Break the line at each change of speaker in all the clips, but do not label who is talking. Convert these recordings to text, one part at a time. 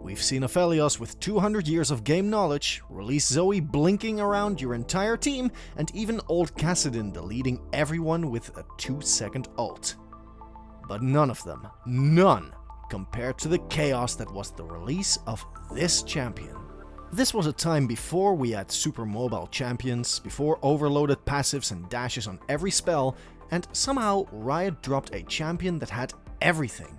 We've seen Aphelios with 200 years of game knowledge, release Zoe blinking around your entire team, and even old Kassadin deleting everyone with a 2-second ult. But none of them, none, compared to the chaos that was the release of this champion. This was a time before we had super mobile champions, before overloaded passives and dashes on every spell, and somehow Riot dropped a champion that had everything.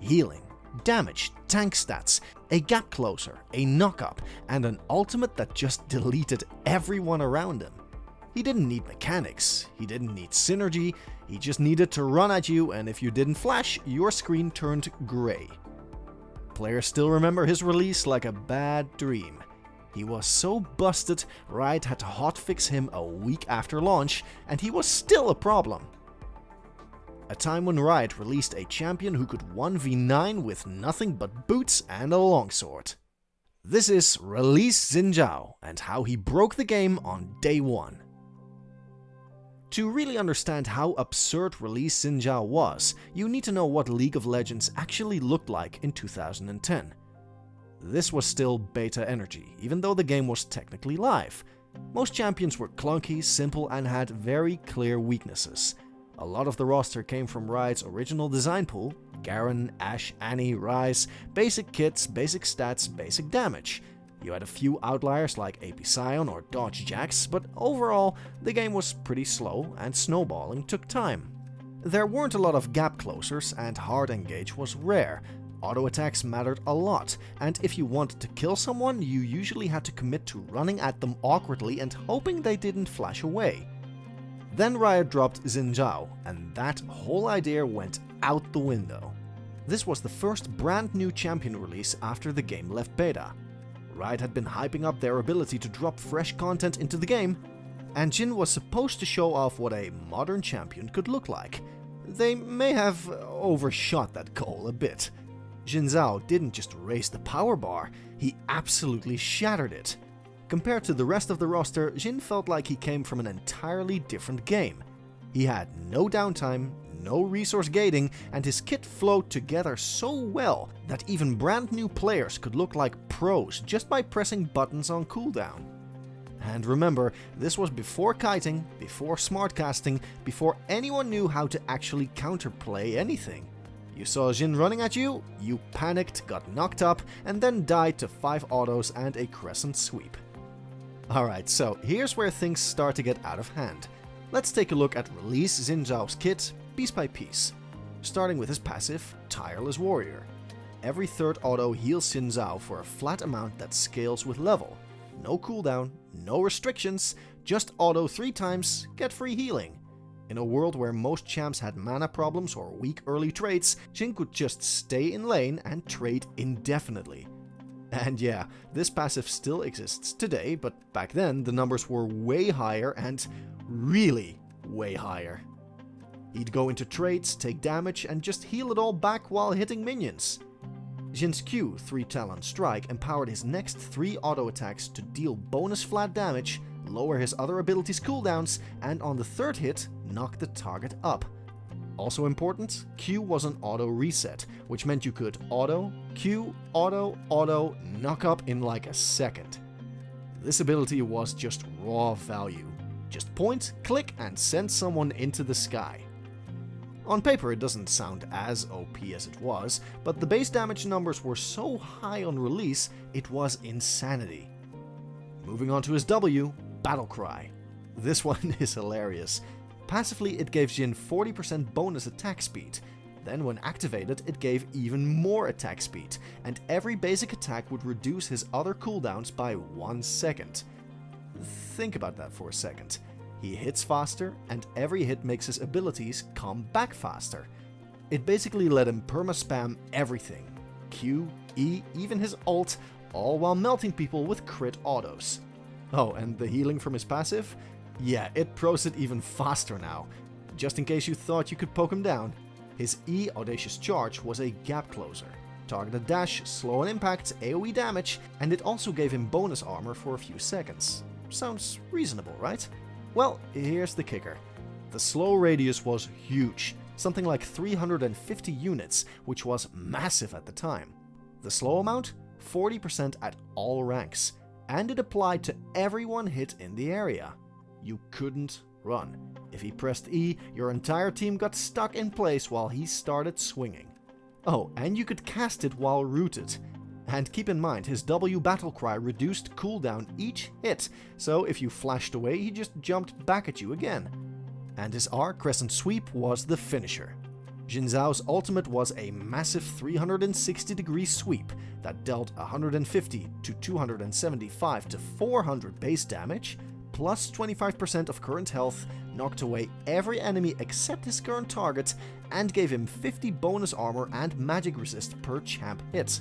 Healing, damage, tank stats, a gap closer, a knock-up, and an ultimate that just deleted everyone around him. He didn't need mechanics, he didn't need synergy, he just needed to run at you, and if you didn't flash, your screen turned grey. Players still remember his release like a bad dream. He was so busted, Riot had to hotfix him a week after launch, and he was still a problem. A time when Riot released a champion who could 1v9 with nothing but boots and a longsword. This is Release Xin Zhao and how he broke the game on day one. To really understand how absurd Release Xin Zhao was, you need to know what League of Legends actually looked like in 2010. This was still beta energy, even though the game was technically live. Most champions were clunky, simple, and had very clear weaknesses. A lot of the roster came from Riot's original design pool: Garen, Ashe, Annie, Ryze, basic kits, basic stats, basic damage. You had a few outliers like AP Sion or Dodge Jax, but overall, the game was pretty slow and snowballing took time. There weren't a lot of gap closers and hard engage was rare. Auto attacks mattered a lot, and if you wanted to kill someone, you usually had to commit to running at them awkwardly and hoping they didn't flash away. Then Riot dropped Xin Zhao, and that whole idea went out the window. This was the first brand new champion release after the game left beta. Riot had been hyping up their ability to drop fresh content into the game, and Xin was supposed to show off what a modern champion could look like. They may have overshot that goal a bit. Xin Zhao didn't just raise the power bar, he absolutely shattered it. Compared to the rest of the roster, Xin felt like he came from an entirely different game. He had no downtime, no resource gating, and his kit flowed together so well that even brand new players could look like pros just by pressing buttons on cooldown. And remember, this was before kiting, before smart casting, before anyone knew how to actually counterplay anything. You saw Xin running at you, you panicked, got knocked up, and then died to 5 autos and a crescent sweep. Alright, so here's where things start to get out of hand. Let's take a look at Release Xin Zhao's kit, piece by piece. Starting with his passive, Tireless Warrior. Every third auto heals Xin Zhao for a flat amount that scales with level. No cooldown, no restrictions, just auto 3 times, get free healing. In a world where most champs had mana problems or weak early traits, Xin could just stay in lane and trade indefinitely. And yeah, this passive still exists today, but back then the numbers were way higher and really way higher. He'd go into trades, take damage, and just heal it all back while hitting minions. Xin's Q, 3 Talon Strike, empowered his next 3 auto attacks to deal bonus flat damage, lower his other abilities' cooldowns, and on the 3rd hit, knock the target up. Also important, Q was an auto reset, which meant you could auto, Q, auto, knock up in like a second. This ability was just raw value. Just point, click, and send someone into the sky. On paper it doesn't sound as OP as it was, but the base damage numbers were so high on release, it was insanity. Moving on to his W, Battle Cry. This one is hilarious. Passively, it gave Xin 40% bonus attack speed. Then when activated, it gave even more attack speed, and every basic attack would reduce his other cooldowns by 1 second. Think about that for a second. He hits faster, and every hit makes his abilities come back faster. It basically let him perma-spam everything. Q, E, even his ult, all while melting people with crit autos. Oh, and the healing from his passive? Yeah, it pros it even faster now. Just in case you thought you could poke him down. His E, Audacious Charge, was a gap closer. Targeted dash, slow on impact, AoE damage, and it also gave him bonus armor for a few seconds. Sounds reasonable, right? Well, here's the kicker. The slow radius was huge, something like 350 units, which was massive at the time. The slow amount? 40% at all ranks, and it applied to everyone hit in the area. You couldn't run. If he pressed E, your entire team got stuck in place while he started swinging. Oh, and you could cast it while rooted. And keep in mind, his W battle cry reduced cooldown each hit, so if you flashed away, he just jumped back at you again. And his R crescent sweep was the finisher. Xin Zhao's ultimate was a massive 360-degree sweep that dealt 150 to 275 to 400 base damage, plus 25% of current health, knocked away every enemy except his current target, and gave him 50 bonus armor and magic resist per champ hit.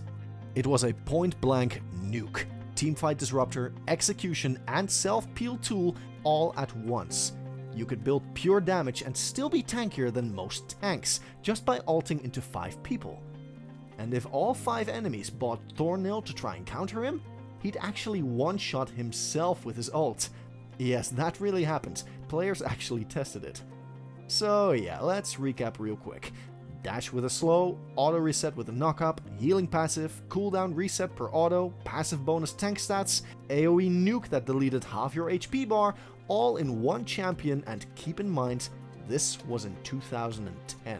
It was a point-blank nuke, teamfight disruptor, execution, and self-peel tool all at once. You could build pure damage and still be tankier than most tanks, just by ulting into 5 people. And if all 5 enemies bought Thornnail to try and counter him, he'd actually one-shot himself with his ult. Yes, that really happened. Players actually tested it. So yeah, let's recap real quick. Dash with a slow, auto reset with a knock-up, healing passive, cooldown reset per auto, passive bonus tank stats, AoE nuke that deleted half your HP bar, all in one champion, and keep in mind, this was in 2010.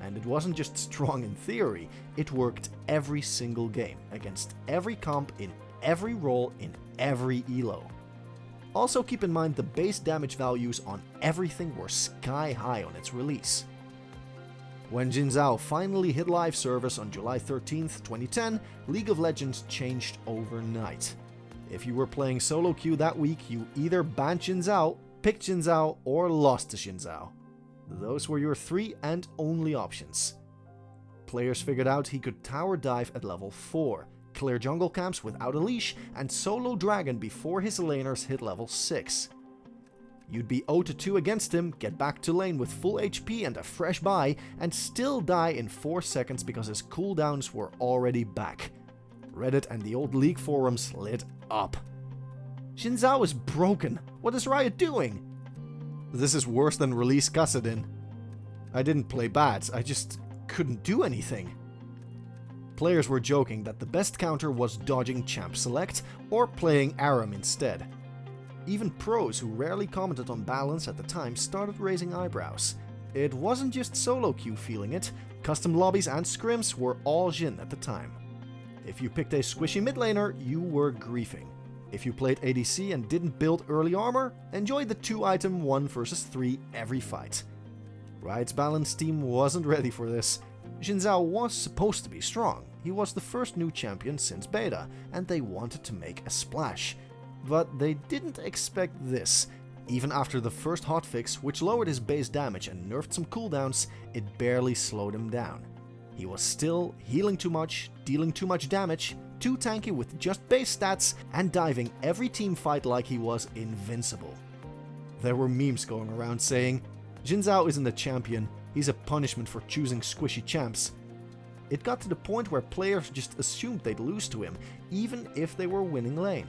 And it wasn't just strong in theory, it worked every single game, against every comp, in every role, in every elo. Also keep in mind the base damage values on everything were sky high on its release. When Xin Zhao finally hit live service on July 13th, 2010, League of Legends changed overnight. If you were playing solo queue that week, you either banned Xin Zhao, picked Xin Zhao, or lost to Xin Zhao. Those were your 3 and only options. Players figured out he could tower dive at level 4, clear jungle camps without a leash, and solo dragon before his laners hit level 6. You'd be 0-2 against him, get back to lane with full HP and a fresh buy, and still die in 4 seconds because his cooldowns were already back. Reddit and the old League forums lit up. Xin Zhao is broken. What is Riot doing? This is worse than release Kassadin. I didn't play bad, I just couldn't do anything. Players were joking that the best counter was dodging champ select or playing Aram instead. Even pros who rarely commented on balance at the time started raising eyebrows. It wasn't just solo queue feeling it, custom lobbies and scrims were all Xin at the time. If you picked a squishy mid laner, you were griefing. If you played ADC and didn't build early armor, enjoy the 2-item 1 versus 3 every fight. Riot's balance team wasn't ready for this. Xin Zhao was supposed to be strong, he was the first new champion since beta, and they wanted to make a splash. But they didn't expect this. Even after the first hotfix, which lowered his base damage and nerfed some cooldowns, it barely slowed him down. He was still healing too much, dealing too much damage, too tanky with just base stats, and diving every team fight like he was invincible. There were memes going around saying, Xin Zhao isn't a champion, he's a punishment for choosing squishy champs. It got to the point where players just assumed they'd lose to him, even if they were winning lane.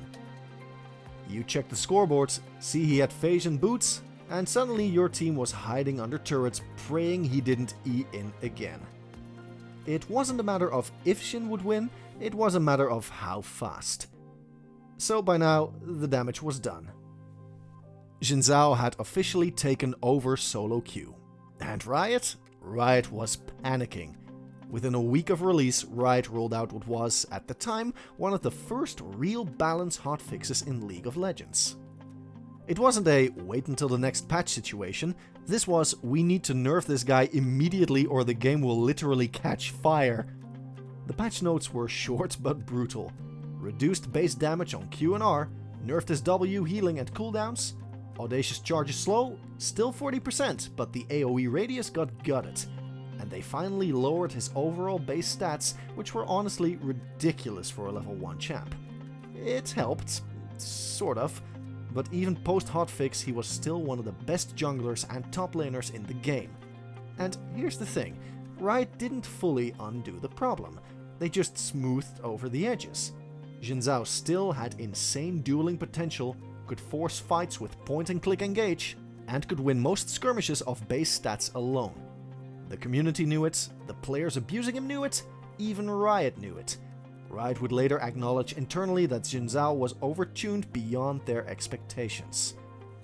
You check the scoreboards, see he had phase and boots, and suddenly your team was hiding under turrets praying he didn't E in again. It wasn't a matter of if Xin would win, it was a matter of how fast. So by now, the damage was done. Xin Zhao had officially taken over solo queue. And Riot? Riot was panicking. Within a week of release, Riot rolled out what was, at the time, one of the first real balance hotfixes in League of Legends. It wasn't a wait until the next patch situation, this was we need to nerf this guy immediately or the game will literally catch fire. The patch notes were short but brutal. Reduced base damage on Q and R, nerfed his W healing and cooldowns, audacious charges slow, still 40%, but the AoE radius got gutted. And they finally lowered his overall base stats, which were honestly ridiculous for a level 1 champ. It helped, sort of, but even post-hotfix he was still one of the best junglers and top laners in the game. And here's the thing, Riot didn't fully undo the problem, they just smoothed over the edges. Xin Zhao still had insane dueling potential, could force fights with point-and-click engage, and could win most skirmishes off base stats alone. The community knew it, the players abusing him knew it, even Riot knew it. Riot would later acknowledge internally that Xin Zhao was overtuned beyond their expectations.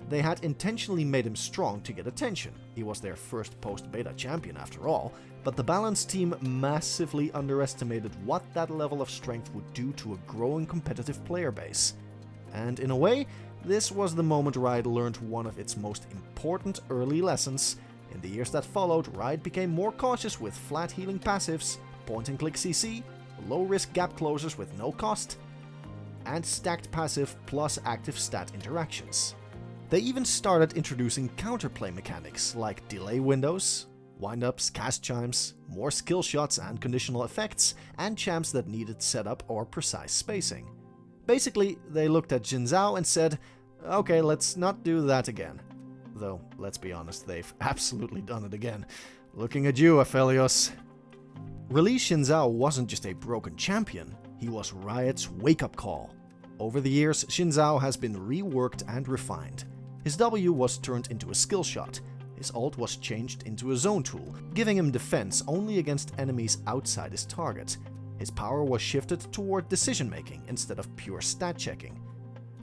They had intentionally made him strong to get attention. He was their first post-beta champion after all, but the balanced team massively underestimated what that level of strength would do to a growing competitive player base. And in a way, this was the moment Riot learned one of its most important early lessons. In the years that followed, Riot became more cautious with flat healing passives, point-and-click CC, low-risk gap closers with no cost, and stacked passive plus active stat interactions. They even started introducing counterplay mechanics like delay windows, windups, cast chimes, more skill shots and conditional effects, and champs that needed setup or precise spacing. Basically, they looked at Xin Zhao and said, okay, let's not do that again. Though, let's be honest, they've absolutely done it again. Looking at you, Aphelios. Release Xin Zhao wasn't just a broken champion, he was Riot's wake-up call. Over the years, Xin Zhao has been reworked and refined. His W was turned into a skill shot, his ult was changed into a zone tool, giving him defense only against enemies outside his target. His power was shifted toward decision-making instead of pure stat-checking.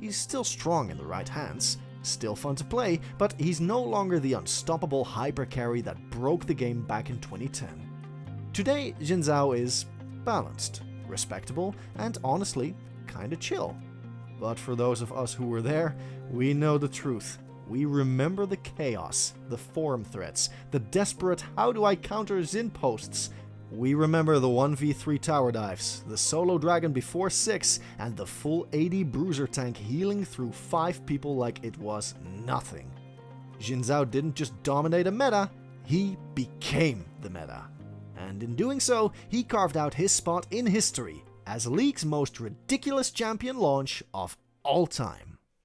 He's still strong in the right hands, still fun to play, but he's no longer the unstoppable hyper-carry that broke the game back in 2010. Today, Xin Zhao is balanced, respectable, and honestly, kinda chill. But for those of us who were there, we know the truth. We remember the chaos, the forum threats, the desperate how do I counter Xin posts. We remember the 1v3 tower dives, the solo dragon before 6, and the full AD bruiser tank healing through 5 people like it was nothing. Xin Zhao didn't just dominate a meta, he became the meta. And in doing so, he carved out his spot in history as League's most ridiculous champion launch of all time.